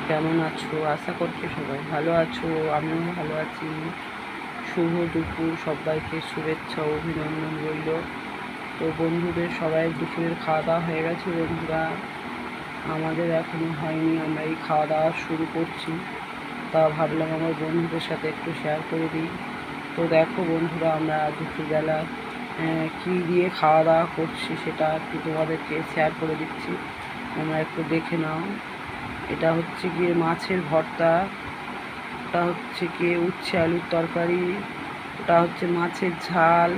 কেমন আছো? আশা করছি সবাই ভালো আছো, আমিও ভালো আছি। শুভ দুপুর, সবাইকে শুভেচ্ছা ও অভিনন্দন রইল। তো বন্ধুদের সবাই দুপুরের খাওয়া দাওয়া হয়ে গেছে বন্ধুরা? আমাদের এখনও হয়নি, আমরা এই খাওয়া দাওয়া শুরু করছি। তা ভাবলাম আমার বন্ধুদের সাথে একটু শেয়ার করে দিই। তো দেখো বন্ধুরা, আমরা দুপুরবেলা কী দিয়ে খাওয়া দাওয়া করছি সেটা একটু তোমাদেরকে শেয়ার করে দিচ্ছি, তোমরা একটু দেখে নাও। এটা হচ্ছে গিয়ে মাছের ভর্তা, ওটা হচ্ছে গিয়ে উচ্ছে আলুর তরকারি, ওটা হচ্ছে মাছের ঝাল,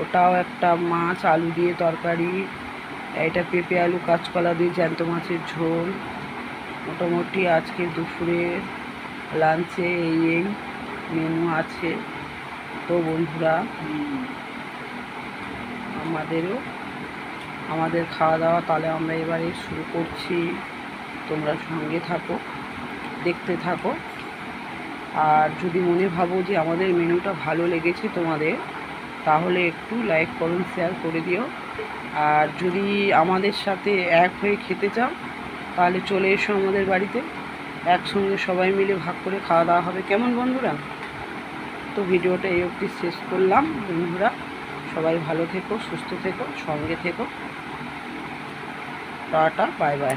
ওটাও একটা মাছ আলু দিয়ে তরকারি, এটা পেঁপে আলু কাঁচকলা দিয়ে জ্যান্ত মাছের ঝোল। মোটামুটি আজকে দুপুরে লাঞ্চে এই মেনু আছে। তো বন্ধুরা, আমাদের খাওয়া দাওয়া তাহলে আমরা এবারে শুরু করছি। তোমরা সঙ্গে থাকো, দেখতে থাকো। আর যদি মনে ভাবো যে আমাদের মেনুটা ভালো লেগেছে তোমাদের, তাহলে একটু লাইক কমেন্ট শেয়ার করে দিও। আর যদি আমাদের সাথে এক হয়ে খেতে চাও, তাহলে চলে এসো আমাদের বাড়িতে, একসঙ্গে সবাই মিলে ভাগ করে খাওয়া দাওয়া হবে। কেমন বন্ধুরা? তো ভিডিওটা এই অবধি শেষ করলাম বন্ধুরা। সবাই ভালো থেকো, সুস্থ থেকো, সঙ্গে থেকো। Tata, bye bye.